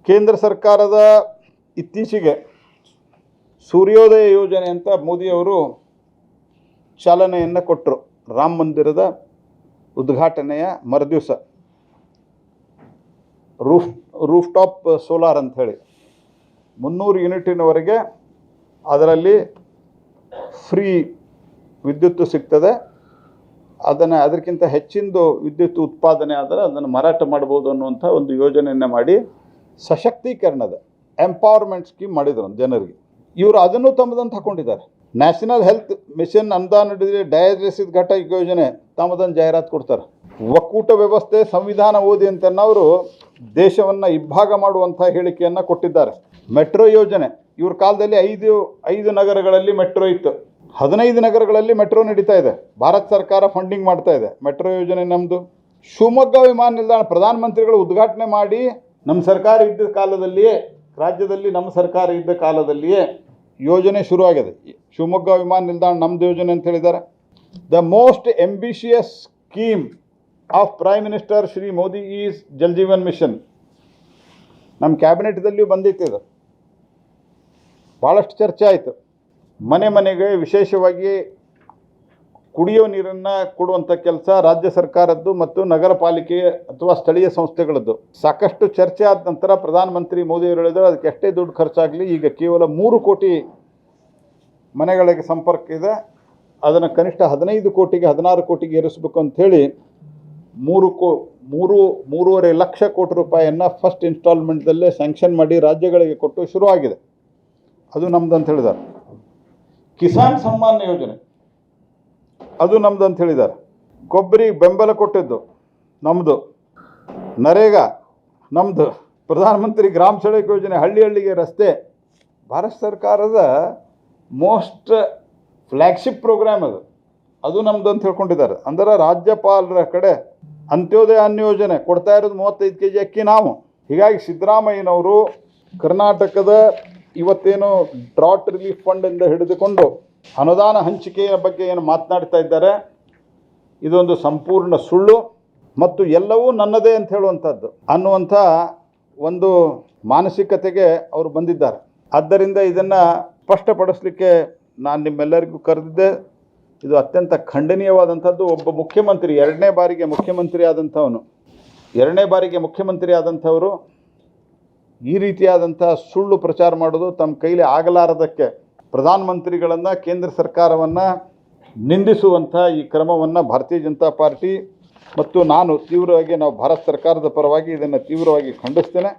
ಕೇಂದ್ರ ಸರ್ಕಾರದ ಇತ್ತೀಚೆಗೆ ಸೂರ್ಯೋದಯ ಯೋಜನೆ ಅಂತ ಮೋದಿಯವರು ಚಾಲನೆಯನ್ನು ಕೊಟ್ಟರು. ರಾಮ ಮಂದಿರದ ಉದ್ಘಾಟನೆಯ ಮರುದಿವಸ ರೂಫ್ ಟಾಪ್ ಸೋಲಾರ್ ಅಂಥೇಳಿ 300 ಯೂನಿಟಿನವರೆಗೆ ಅದರಲ್ಲಿ ಫ್ರೀ ವಿದ್ಯುತ್ ಸಿಗ್ತದೆ. ಅದಕ್ಕಿಂತ ಹೆಚ್ಚಿಂದು ವಿದ್ಯುತ್ ಉತ್ಪಾದನೆ ಆದರೆ ಅದನ್ನು ಮಾರಾಟ ಮಾಡ್ಬೋದು ಅನ್ನುವಂಥ ಒಂದು ಯೋಜನೆಯನ್ನು ಮಾಡಿ ಸಶಕ್ತೀಕರಣದ ಎಂಪವರ್ಮೆಂಟ್ ಸ್ಕೀಮ್ ಮಾಡಿದ್ರು ಜನರಿಗೆ. ಇವರು ಅದನ್ನು ತಮ್ಮದಂತ ಹಾಕೊಂಡಿದ್ದಾರೆ. ನ್ಯಾಷನಲ್ ಹೆಲ್ತ್ ಮಿಷನ್ ಅನುದಾನ ಡಯಾಲಿಸಿಸ್ ಘಟಕ ಯೋಜನೆ ತಮ್ಮದನ್ನು ಜಾಹೀರಾತು ಕೊಡ್ತಾರೆ. ಒಕ್ಕೂಟ ವ್ಯವಸ್ಥೆ ಸಂವಿಧಾನ ಓದಿ ಅಂತನವರು ದೇಶವನ್ನು ಇಬ್ಬಾಗ ಮಾಡುವಂಥ ಹೇಳಿಕೆಯನ್ನು ಕೊಟ್ಟಿದ್ದಾರೆ. ಮೆಟ್ರೋ ಯೋಜನೆ ಇವ್ರ ಕಾಲದಲ್ಲಿ ಐದು ನಗರಗಳಲ್ಲಿ ಮೆಟ್ರೋ ಇತ್ತು. 15 ನಗರಗಳಲ್ಲಿ ಮೆಟ್ರೋ ನಡೀತಾ ಇದೆ. ಭಾರತ ಸರ್ಕಾರ ಫಂಡಿಂಗ್ ಮಾಡ್ತಾ ಇದೆ ಮೆಟ್ರೋ ಯೋಜನೆ. ನಮ್ಮದು ಶಿವಮೊಗ್ಗ ವಿಮಾನ ನಿಲ್ದಾಣ ಪ್ರಧಾನಮಂತ್ರಿಗಳು ಉದ್ಘಾಟನೆ ಮಾಡಿ ನಮ್ಮ ಸರ್ಕಾರ ಇದ್ದ ಕಾಲದಲ್ಲಿಯೇ, ರಾಜ್ಯದಲ್ಲಿ ನಮ್ಮ ಸರ್ಕಾರ ಇದ್ದ ಕಾಲದಲ್ಲಿಯೇ ಯೋಜನೆ ಶುರುವಾಗಿದೆ. ಶಿವಮೊಗ್ಗ ವಿಮಾನ ನಿಲ್ದಾಣ ನಮ್ಮದು ಯೋಜನೆ ಅಂತ ಹೇಳಿದ್ದಾರೆ. The most ambitious scheme of prime minister Shri Modi is Jal Jeevan mission. ನಮ್ಮ ಕ್ಯಾಬಿನೆಟ್ದಲ್ಲಿಯೂ ಬಂದಿತ್ತು. ಇದು ಭಾಳಷ್ಟು ಚರ್ಚೆ ಆಯಿತು. ಮನೆ ಮನೆಗೆ ವಿಶೇಷವಾಗಿ ಕುಡಿಯೋ ನೀರನ್ನು ಕೊಡುವಂಥ ಕೆಲಸ ರಾಜ್ಯ ಸರ್ಕಾರದ್ದು ಮತ್ತು ನಗರ ಪಾಲಿಕೆ ಅಥವಾ ಸ್ಥಳೀಯ ಸಂಸ್ಥೆಗಳದ್ದು. ಸಾಕಷ್ಟು ಚರ್ಚೆ ಆದ ನಂತರ ಪ್ರಧಾನಮಂತ್ರಿ ಮೋದಿಯವರು ಹೇಳಿದರು ಅದಕ್ಕೆ ಎಷ್ಟೇ ದುಡ್ಡು ಖರ್ಚಾಗಲಿ ಈಗ ಕೇವಲ 3 ಕೋಟಿ ಮನೆಗಳಿಗೆ ಸಂಪರ್ಕ ಇದೆ, ಅದನ್ನು ಕನಿಷ್ಠ 15 ಕೋಟಿಗೆ 16 ಕೋಟಿಗೆ ಏರಿಸಬೇಕು ಅಂಥೇಳಿ 3.5 ಲಕ್ಷ ಕೋಟಿ ರೂಪಾಯಿಯನ್ನು ಫಸ್ಟ್ ಇನ್ಸ್ಟಾಲ್ಮೆಂಟ್ದಲ್ಲೇ ಸ್ಯಾಂಕ್ಷನ್ ಮಾಡಿ ರಾಜ್ಯಗಳಿಗೆ ಕೊಟ್ಟು ಶುರುವಾಗಿದೆ. ಅದು ನಮ್ಮದು ಅಂತ ಹೇಳಿದ್ದಾರೆ. ಕಿಸಾನ್ ಸಮ್ಮಾನ್ ಯೋಜನೆ ಅದು ನಮ್ಮದು ಅಂತ ಹೇಳಿದ್ದಾರೆ. ಕೊಬ್ಬರಿ ಬೆಂಬಲ ಕೊಟ್ಟಿದ್ದು ನಮ್ಮದು. ನರೇಗಾ ನಮ್ಮದು. ಪ್ರಧಾನಮಂತ್ರಿ ಗ್ರಾಮ ಸಡಕ್ ಯೋಜನೆ, ಹಳ್ಳಿಗೆ ರಸ್ತೆ ಭಾರತ ಸರ್ಕಾರದ ಮೋಸ್ಟ್ ಫ್ಲ್ಯಾಗ್ಶಿಪ್ ಪ್ರೋಗ್ರಾಮ್ ಅದು ನಮ್ಮದು ಅಂತ ಹೇಳ್ಕೊಂಡಿದ್ದಾರೆ. ಅಂದರೆ ರಾಜ್ಯಪಾಲರ ಕಡೆ ಅಂತ್ಯೋದಯ ಅನ್ನ ಯೋಜನೆ ಕೊಡ್ತಾ ಇರೋದು 35 kg ಅಕ್ಕಿ ನಾವು. ಹೀಗಾಗಿ ಸಿದ್ದರಾಮಯ್ಯನವರು ಕರ್ನಾಟಕದ ಇವತ್ತೇನು ಡ್ರಾಟ್ ರಿಲೀಫ್ ಫಂಡಿಂದ ಹಿಡಿದುಕೊಂಡು ಅನುದಾನ ಹಂಚಿಕೆಯ ಬಗ್ಗೆ ಏನು ಮಾತನಾಡ್ತಾ ಇದ್ದಾರೆ, ಇದೊಂದು ಸಂಪೂರ್ಣ ಸುಳ್ಳು ಮತ್ತು ಎಲ್ಲವೂ ನನ್ನದೇ ಅಂತ ಹೇಳುವಂಥದ್ದು ಅನ್ನುವಂಥ ಒಂದು ಮಾನಸಿಕತೆಗೆ ಅವರು ಬಂದಿದ್ದಾರೆ. ಆದ್ದರಿಂದ ಇದನ್ನು ಸ್ಪಷ್ಟಪಡಿಸಲಿಕ್ಕೆ ನಾನು ನಿಮ್ಮೆಲ್ಲರಿಗೂ ಕರೆದಿದ್ದೆ. ಇದು ಅತ್ಯಂತ ಖಂಡನೀಯವಾದಂಥದ್ದು. ಒಬ್ಬ ಮುಖ್ಯಮಂತ್ರಿ, 2ನೇ ಬಾರಿಗೆ ಮುಖ್ಯಮಂತ್ರಿ ಆದಂಥವರು ಈ ರೀತಿಯಾದಂಥ ಸುಳ್ಳು ಪ್ರಚಾರ ಮಾಡೋದು ತಮ್ಮ ಕೈಲಿ ಆಗಲಾರದಕ್ಕೆ ಪ್ರಧಾನಮಂತ್ರಿಗಳನ್ನು, ಕೇಂದ್ರ ಸರ್ಕಾರವನ್ನು ನಿಂದಿಸುವಂಥ ಈ ಕ್ರಮವನ್ನು ಭಾರತೀಯ ಜನತಾ ಪಾರ್ಟಿ ಮತ್ತು ನಾವು ಭಾರತ ಸರ್ಕಾರದ ಪರವಾಗಿ ಇದನ್ನು ತೀವ್ರವಾಗಿ ಖಂಡಿಸ್ತೇನೆ.